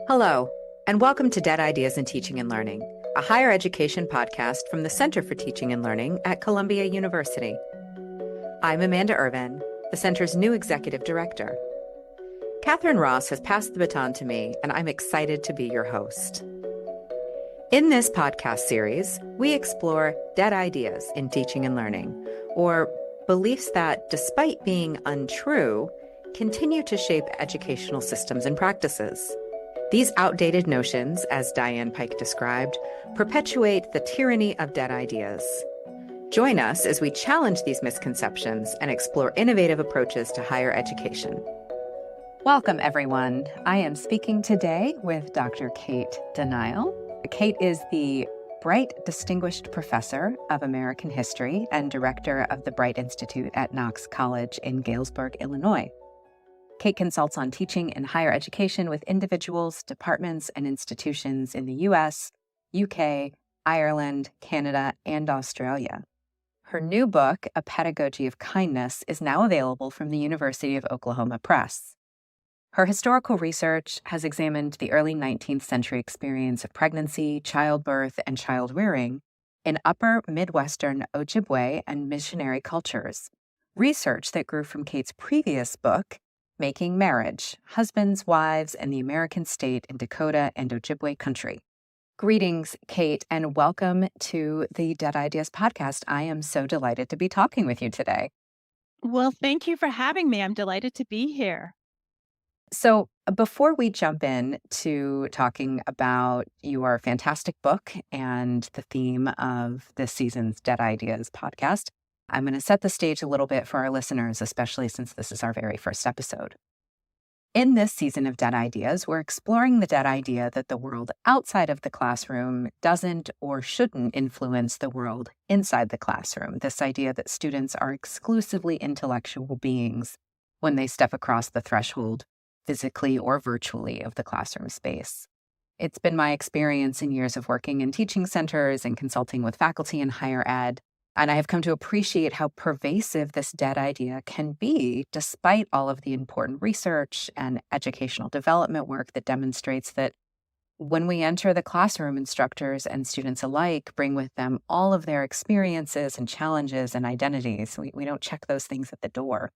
Hello, and welcome to Dead Ideas in Teaching and Learning, a higher education podcast from the Center for Teaching and Learning at Columbia University. I'm Amanda Irvin, the center's new executive director. Catherine Ross has passed the baton to me, and I'm excited to be your host. In this podcast series, we explore dead ideas in teaching and learning, or beliefs that, despite being untrue, continue to shape educational systems and practices. These outdated notions, as Diane Pike described, perpetuate the tyranny of dead ideas. Join us as we challenge these misconceptions and explore innovative approaches to higher education. Welcome, everyone. I am speaking today with Dr. Cate Denial. Cate is the Bright Distinguished Professor of American History and Director of the Bright Institute at Knox College in Galesburg, Illinois. Cate consults on teaching in higher education with individuals, departments, and institutions in the U.S., UK, Ireland, Canada, and Australia. Her new book, A Pedagogy of Kindness, is now available from the University of Oklahoma Press. Her historical research has examined the early 19th century experience of pregnancy, childbirth, and child rearing in upper Midwestern Ojibwe and missionary cultures, research that grew from Cate's previous book, Making Marriage, Husbands, Wives, and the American State in Dakota and Ojibwe Country. Greetings, Cate, and welcome to the Dead Ideas podcast. I am so delighted to be talking with you today. Well, thank you for having me. I'm delighted to be here. So before we jump in to talking about your fantastic book and the theme of this season's Dead Ideas podcast, I'm going to set the stage a little bit for our listeners, especially since this is our very first episode. In this season of Dead Ideas, we're exploring the dead idea that the world outside of the classroom doesn't or shouldn't influence the world inside the classroom. This idea that students are exclusively intellectual beings when they step across the threshold, physically or virtually, of the classroom space. It's been my experience in years of working in teaching centers and consulting with faculty in higher ed, and I have come to appreciate how pervasive this dead idea can be, despite all of the important research and educational development work that demonstrates that when we enter the classroom, instructors and students alike bring with them all of their experiences and challenges and identities. We don't check those things at the door.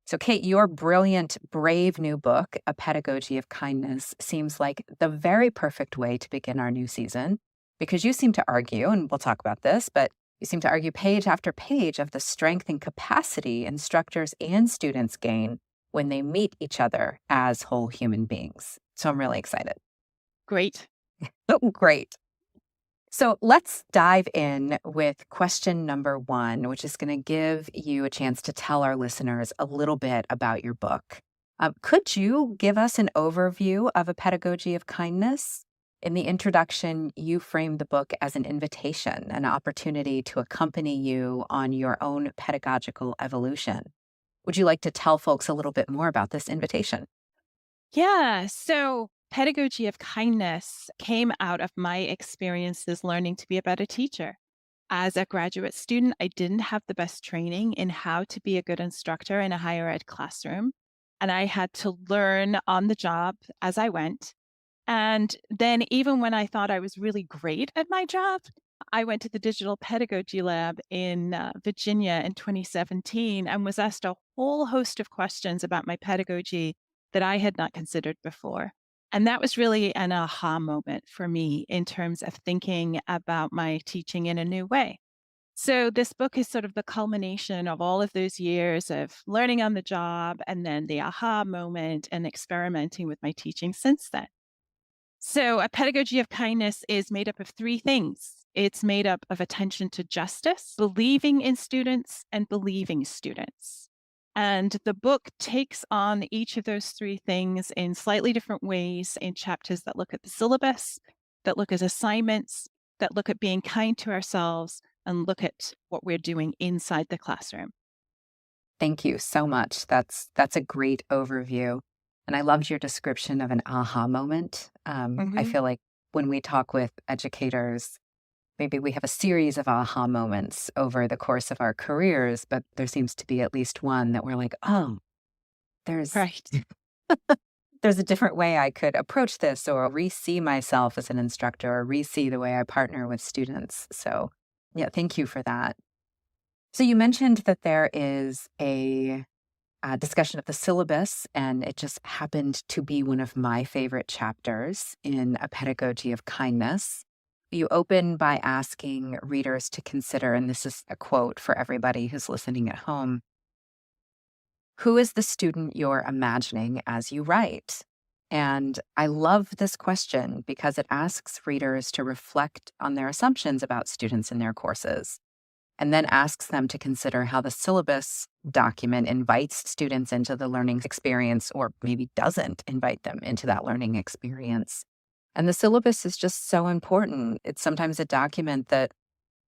So, Cate, your brilliant, brave new book, A Pedagogy of Kindness, seems like the very perfect way to begin our new season, because you seem to argue, and we'll talk about this, but you seem to argue page after page of the strength and capacity instructors and students gain when they meet each other as whole human beings. So I'm really excited. Great. Oh, great. So let's dive in with question number one, which is going to give you a chance to tell our listeners a little bit about your book. Could you give us an overview of A Pedagogy of Kindness? In the introduction, you framed the book as an invitation, an opportunity to accompany you on your own pedagogical evolution. Would you like to tell folks a little bit more about this invitation? Yeah. So, Pedagogy of Kindness came out of my experiences learning to be a better teacher. As a graduate student, I didn't have the best training in how to be a good instructor in a higher ed classroom. And I had to learn on the job as I went. And then, even when I thought I was really great at my job, I went to the Digital Pedagogy Lab in Virginia in 2017 and was asked a whole host of questions about my pedagogy that I had not considered before. And that was really an aha moment for me in terms of thinking about my teaching in a new way. So, this book is sort of the culmination of all of those years of learning on the job and then the aha moment and experimenting with my teaching since then. So, A Pedagogy of Kindness is made up of three things. It's made up of attention to justice, believing in students, and believing students. And the book takes on each of those three things in slightly different ways in chapters that look at the syllabus, that look at assignments, that look at being kind to ourselves, and look at what we're doing inside the classroom. Thank you so much. That's a great overview. And I loved your description of an aha moment. I Mhm. feel like when we talk with educators, maybe we have a series of aha moments over the course of our careers, but there seems to be at least one that we're like, oh, there's Right. there's a different way I could approach this or re-see myself as an instructor or re-see the way I partner with students. So, yeah, thank you for that. So you mentioned that there is a discussion of the syllabus, and it just happened to be one of my favorite chapters in A Pedagogy of Kindness. You open by asking readers to consider, and this is a quote for everybody who's listening at home, who is the student you're imagining as you write? And I love this question because it asks readers to reflect on their assumptions about students in their courses and then asks them to consider how the syllabus document invites students into the learning experience or maybe doesn't invite them into that learning experience. And the syllabus is just so important. It's sometimes a document that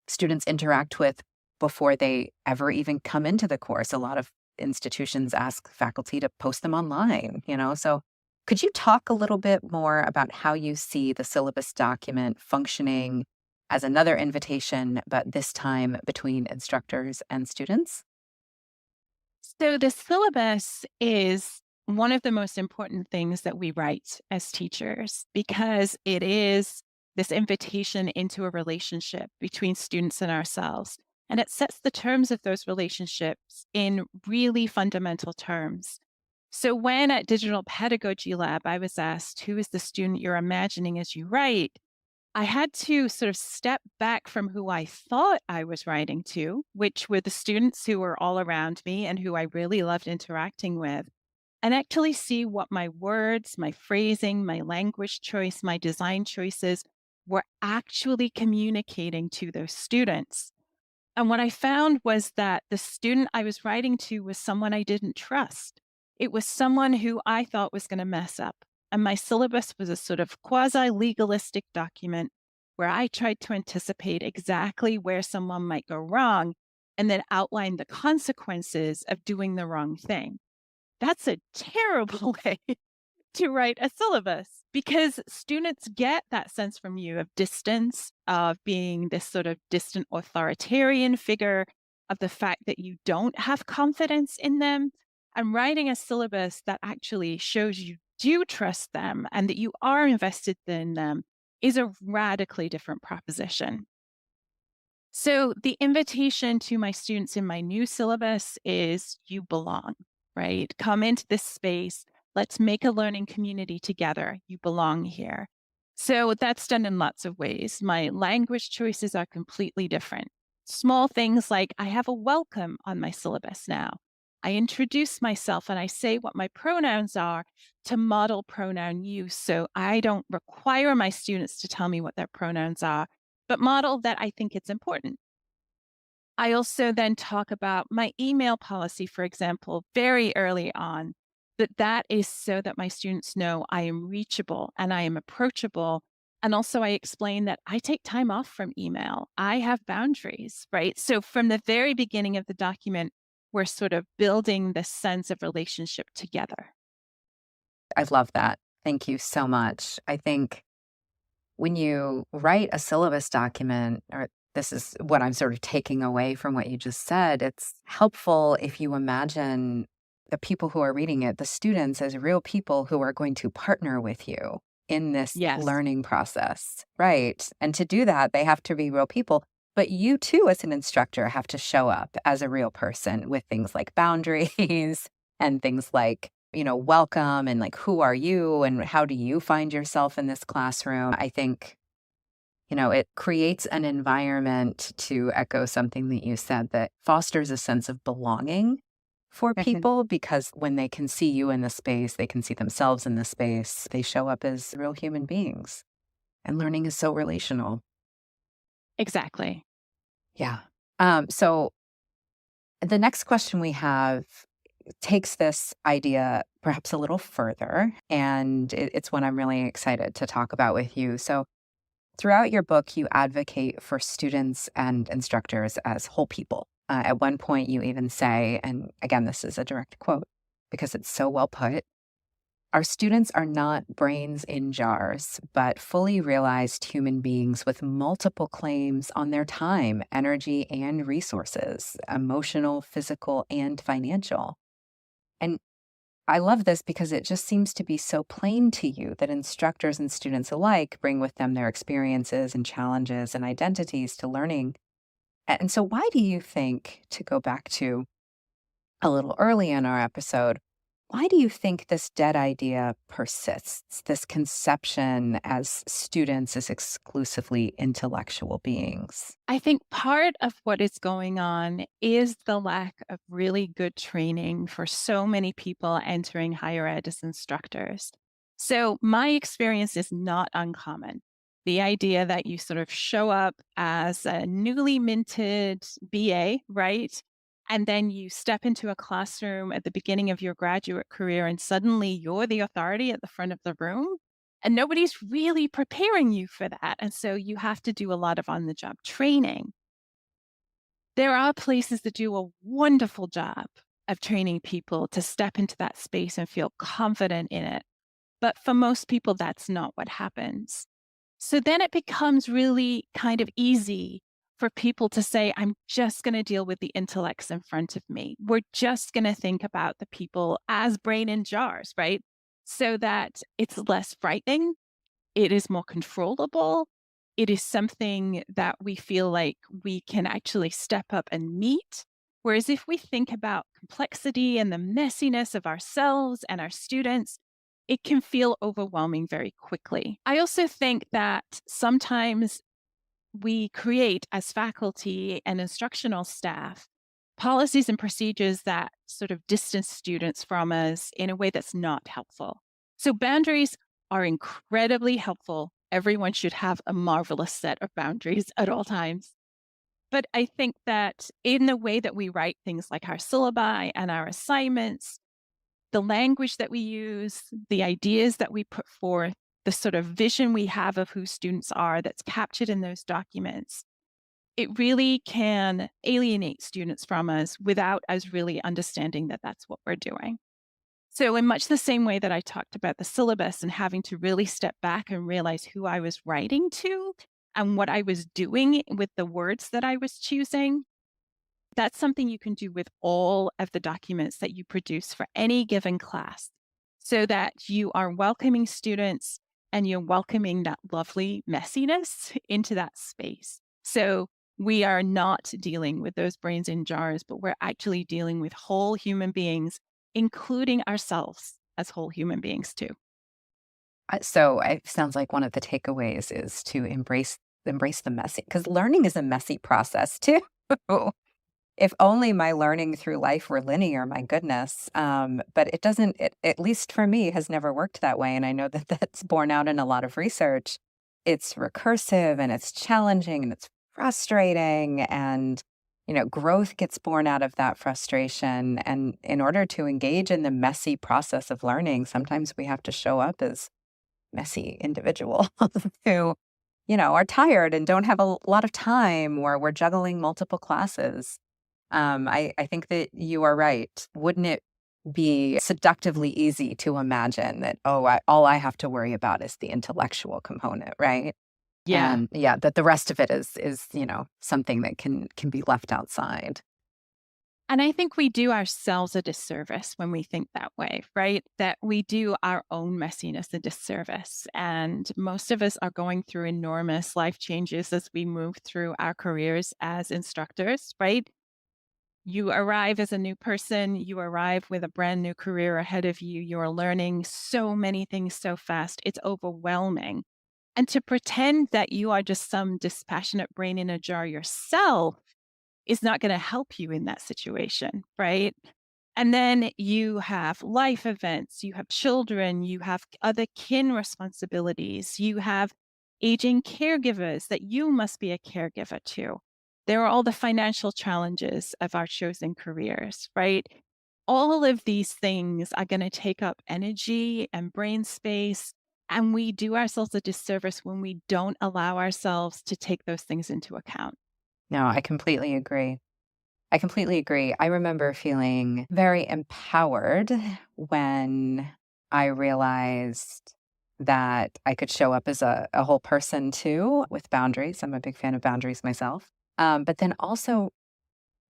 students interact with before they ever even come into the course. A lot of institutions ask faculty to post them online, So could you talk a little bit more about how you see the syllabus document functioning as another invitation, but this time between instructors and students? So the syllabus is one of the most important things that we write as teachers because it is this invitation into a relationship between students and ourselves. And it sets the terms of those relationships in really fundamental terms. So when at Digital Pedagogy Lab, I was asked, who is the student you're imagining as you write? I had to sort of step back from who I thought I was writing to, which were the students who were all around me and who I really loved interacting with, and actually see what my words, my phrasing, my language choice, my design choices were actually communicating to those students. And what I found was that the student I was writing to was someone I didn't trust. It was someone who I thought was going to mess up. And my syllabus was a sort of quasi legalistic document where I tried to anticipate exactly where someone might go wrong and then outline the consequences of doing the wrong thing. That's a terrible way to write a syllabus because students get that sense from you of distance, of being this sort of distant authoritarian figure, of the fact that you don't have confidence in them. And writing a syllabus that actually shows you do trust them and that you are invested in them is a radically different proposition. So, the invitation to my students in my new syllabus is you belong, right? Come into this space. Let's make a learning community together. You belong here. So, that's done in lots of ways. My language choices are completely different. Small things like I have a welcome on my syllabus now. I introduce myself and I say what my pronouns are to model pronoun use. So, I don't require my students to tell me what their pronouns are but model that I think it's important. I also then talk about my email policy, for example, very early on, that is so that my students know I am reachable and I am approachable. And also, I explain that I take time off from email. I have boundaries, right? So, from the very beginning of the document, we're sort of building this sense of relationship together. I love that. Thank you so much. I think when you write a syllabus document, or this is what I'm sort of taking away from what you just said, it's helpful if you imagine the people who are reading it, the students, as real people who are going to partner with you in this Yes, learning process, right? And to do that, they have to be real people. But you too, as an instructor, have to show up as a real person with things like boundaries and things like welcome and like, who are you and how do you find yourself in this classroom? I think, it creates an environment to echo something that you said that fosters a sense of belonging for mhm, people because when they can see you in the space, they can see themselves in the space, they show up as real human beings. And learning is so relational. exactly. Yeah. So the next question we have takes this idea perhaps a little further, and it's one I'm really excited to talk about with you. So, throughout your book, you advocate for students and instructors as whole people. At one point, you even say, and again, this is a direct quote because it's so well put, our students are not brains in jars, but fully realized human beings with multiple claims on their time, energy, and resources, emotional, physical, and financial. And I love this because it just seems to be so plain to you that instructors and students alike bring with them their experiences and challenges and identities to learning. And so, why do you think, to go back to a little early in our episode, why do you think this dead idea persists, this conception as students as exclusively intellectual beings? I think part of what is going on is the lack of really good training for so many people entering higher ed as instructors. So, my experience is not uncommon. The idea that you sort of show up as a newly minted BA, right? And then you step into a classroom at the beginning of your graduate career, and suddenly you're the authority at the front of the room. And nobody's really preparing you for that. And so you have to do a lot of on the job training. There are places that do a wonderful job of training people to step into that space and feel confident in it. But for most people, that's not what happens. So then it becomes really kind of easy for people to say, I'm just going to deal with the intellects in front of me. We're just going to think about the people as brain in jars, right? So that it's less frightening, it is more controllable. It is something that we feel like we can actually step up and meet. Whereas if we think about complexity and the messiness of ourselves and our students, it can feel overwhelming very quickly. I also think that sometimes we create, as faculty and instructional staff, policies and procedures that sort of distance students from us in a way that's not helpful. So, boundaries are incredibly helpful. Everyone should have a marvelous set of boundaries at all times. But I think that in the way that we write things like our syllabi and our assignments, the language that we use, the ideas that we put forth, the sort of vision we have of who students are that's captured in those documents, it really can alienate students from us without us really understanding that that's what we're doing. So, in much the same way that I talked about the syllabus and having to really step back and realize who I was writing to and what I was doing with the words that I was choosing, that's something you can do with all of the documents that you produce for any given class so that you are welcoming students and you're welcoming that lovely messiness into that space. So we are not dealing with those brains in jars, but we're actually dealing with whole human beings, including ourselves as whole human beings too. So it sounds like one of the takeaways is to embrace the messy, because learning is a messy process too. If only my learning through life were linear, my goodness. But it doesn't, at least for me, has never worked that way. And I know that that's borne out in a lot of research. It's recursive and it's challenging and it's frustrating. And, growth gets born out of that frustration. And in order to engage in the messy process of learning, sometimes we have to show up as messy individuals who, are tired and don't have a lot of time, or we're juggling multiple classes. I think that you are right. Wouldn't it be seductively easy to imagine that, oh, all I have to worry about is the intellectual component, right? Yeah. And yeah, that the rest of it is something that can be left outside. And I think we do ourselves a disservice when we think that way, right? That we do our own messiness a disservice. And most of us are going through enormous life changes as we move through our careers as instructors, right? You arrive as a new person, you arrive with a brand new career ahead of you. You're learning so many things so fast, it's overwhelming. And to pretend that you are just some dispassionate brain in a jar yourself is not going to help you in that situation, right? And then you have life events, you have children, you have other kin responsibilities, you have aging caregivers that you must be a caregiver to. There are all the financial challenges of our chosen careers, right? All of these things are going to take up energy and brain space. And we do ourselves a disservice when we don't allow ourselves to take those things into account. No, I completely agree. I completely agree. I remember feeling very empowered when I realized that I could show up as a whole person too with boundaries. I'm a big fan of boundaries myself. But then also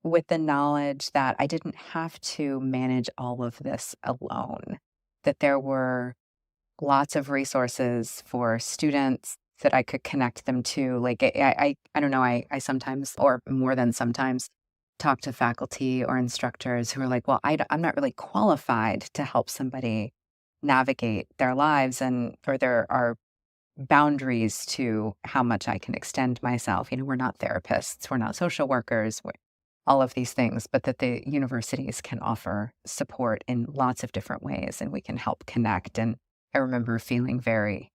with the knowledge that I didn't have to manage all of this alone, that there were lots of resources for students that I could connect them to. Like I don't know, I sometimes, or more than sometimes, talk to faculty or instructors who are like, well, I'm not really qualified to help somebody navigate their lives, and or there are boundaries to how much I can extend myself. We're not therapists, we're not social workers, all of these things, but that the universities can offer support in lots of different ways and we can help connect. And I remember feeling very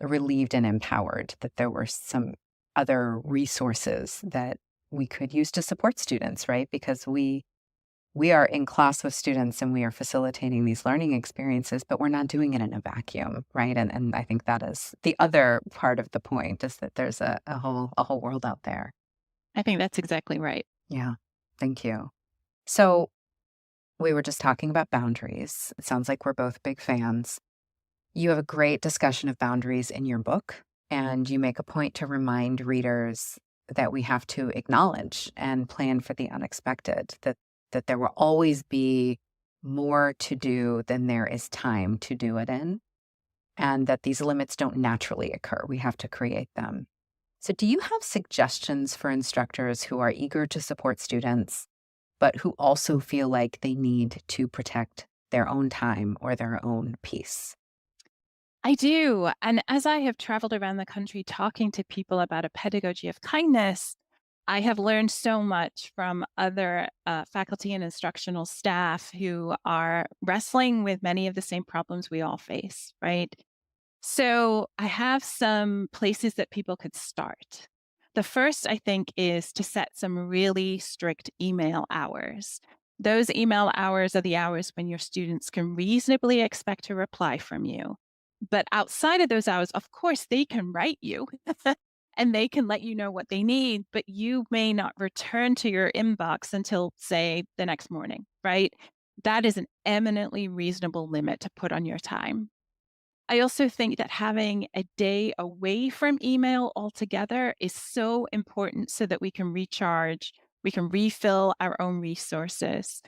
relieved and empowered that there were some other resources that we could use to support students, right? Because we are in class with students and we are facilitating these learning experiences, but we're not doing it in a vacuum, right? And I think that is the other part of the point, is that there's a whole world out there. I think that's exactly right. Yeah. Thank you. So we were just talking about boundaries. It sounds like we're both big fans. You have a great discussion of boundaries in your book, and you make a point to remind readers that we have to acknowledge and plan for the unexpected, that there will always be more to do than there is time to do it in, and that these limits don't naturally occur. We have to create them. So, do you have suggestions for instructors who are eager to support students, but who also feel like they need to protect their own time or their own peace? I do. And as I have traveled around the country talking to people about a pedagogy of kindness, I have learned so much from other faculty and instructional staff who are wrestling with many of the same problems we all face, right? So I have some places that people could start. The first, I think, is to set some really strict email hours. Those email hours are the hours when your students can reasonably expect a reply from you. But outside of those hours, of course, they can write you and they can let you know what they need, but you may not return to your inbox until, say, the next morning, right? That is an eminently reasonable limit to put on your time. I also think that having a day away from email altogether is so important so that we can recharge, we can refill our own resources.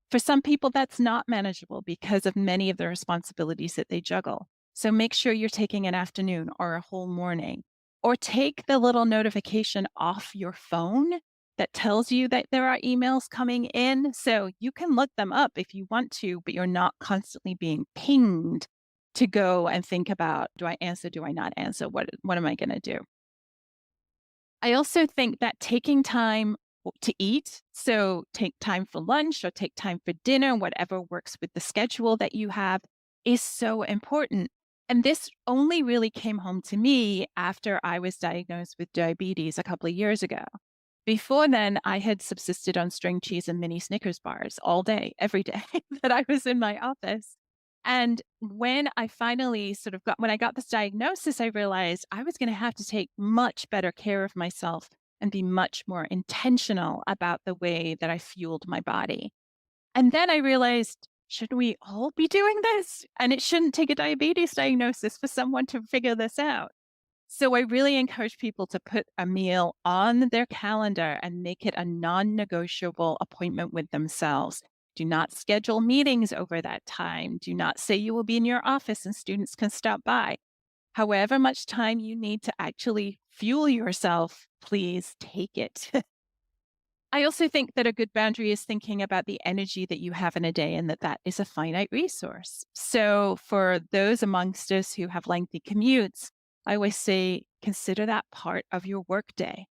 For some people, that's not manageable because of many of the responsibilities that they juggle. So make sure you're taking an afternoon or a whole morning, or take the little notification off your phone that tells you that there are emails coming in. So you can look them up if you want to, but you're not constantly being pinged to go and think about, do I answer? Do I not answer? What am I going to do? I also think that taking time to eat, so take time for lunch or take time for dinner, whatever works with the schedule that you have, is so important. And this only really came home to me after I was diagnosed with diabetes a couple of years ago. Before then, I had subsisted on string cheese and mini Snickers bars all day, every day that I was in my office. And when I finally when I got this diagnosis, I realized I was going to have to take much better care of myself and be much more intentional about the way that I fueled my body. And then I realized, shouldn't we all be doing this? And it shouldn't take a diabetes diagnosis for someone to figure this out. So I really encourage people to put a meal on their calendar and make it a non-negotiable appointment with themselves. Do not schedule meetings over that time. Do not say you will be in your office and students can stop by. However much time you need to actually fuel yourself, please take it. I also think that a good boundary is thinking about the energy that you have in a day and that that is a finite resource. So, for those amongst us who have lengthy commutes, I always say consider that part of your workday.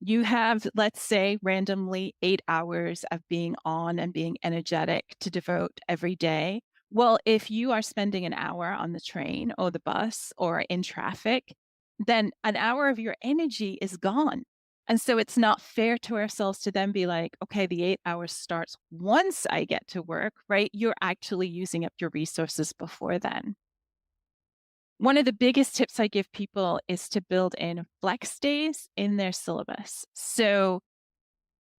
You have, let's say, randomly 8 hours of being on and being energetic to devote every day. Well, if you are spending an hour on the train or the bus or in traffic, then an hour of your energy is gone. And so it's not fair to ourselves to then be like, okay, the 8 hours starts once I get to work, right? You're actually using up your resources before then. One of the biggest tips I give people is to build in flex days in their syllabus. So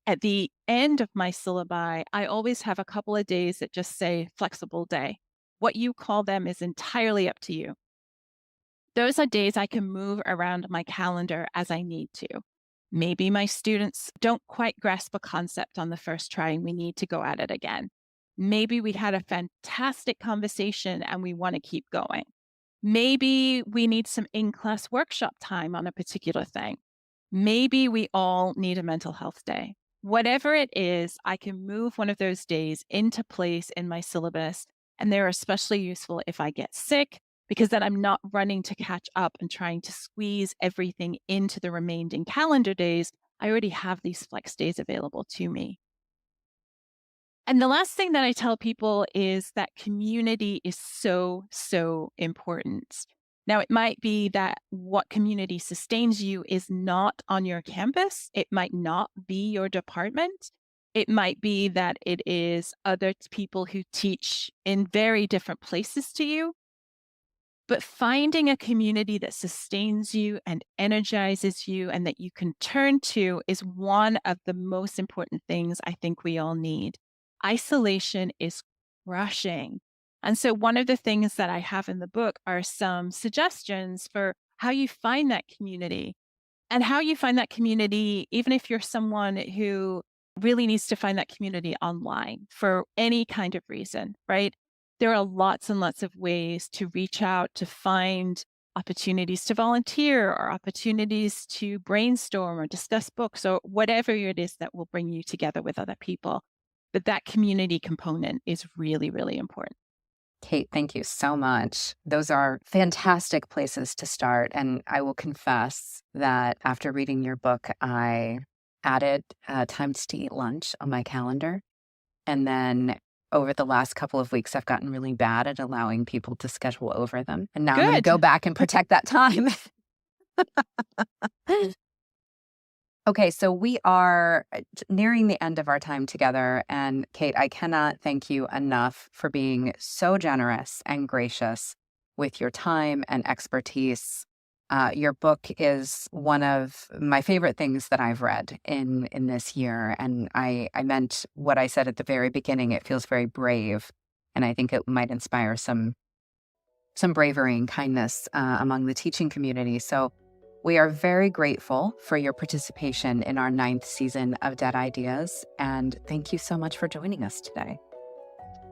at the end of my syllabi, I always have a couple of days that just say flexible day. What you call them is entirely up to you. Those are days I can move around my calendar as I need to. Maybe my students don't quite grasp a concept on the first try and we need to go at it again. Maybe we had a fantastic conversation and we want to keep going. Maybe we need some in-class workshop time on a particular thing. Maybe we all need a mental health day. Whatever it is, I can move one of those days into place in my syllabus. And they're especially useful if I get sick, because then I'm not running to catch up and trying to squeeze everything into the remaining calendar days. I already have these flex days available to me. And the last thing that I tell people is that community is so, so important. Now, it might be that what community sustains you is not on your campus. It might not be your department. It might be that it is other people who teach in very different places to you. But finding a community that sustains you and energizes you and that you can turn to is one of the most important things I think we all need. Isolation is crushing. And so, one of the things that I have in the book are some suggestions for how you find that community and how you find that community, even if you're someone who really needs to find that community online for any kind of reason, right? There are lots and lots of ways to reach out to find opportunities to volunteer or opportunities to brainstorm or discuss books or whatever it is that will bring you together with other people. But that community component is really, really important. Cate, thank you so much. Those are fantastic places to start. And I will confess that after reading your book, I added times to eat lunch on my calendar. And then over the last couple of weeks, I've gotten really bad at allowing people to schedule over them. And now I'm going to go Good. back and protect that time. Okay, so we are nearing the end of our time together. And Cate, I cannot thank you enough for being so generous and gracious with your time and expertise. Your book is one of my favorite things that I've read in this year. And I meant what I said at the very beginning. It feels very brave. And I think it might inspire some bravery and kindness among the teaching community. So we are very grateful for your participation in our 9th season of Dead Ideas, and thank you so much for joining us today.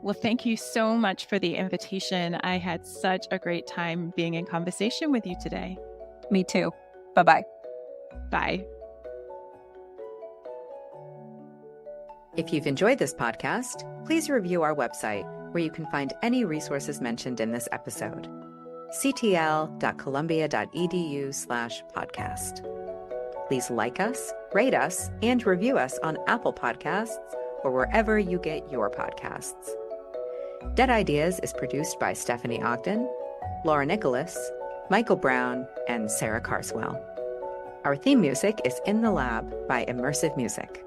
Well, thank you so much for the invitation. I had such a great time being in conversation with you today. Me too. Bye-bye. Bye. If you've enjoyed this podcast, please review our website, where you can find any resources mentioned in this episode. ctl.columbia.edu/podcast. Please like us, rate us, and review us on Apple Podcasts or wherever you get your podcasts. Dead Ideas is produced by Stephanie Ogden, Laura Nicholas, Michael Brown, and Sarah Carswell. Our theme music is In the Lab by Immersive Music.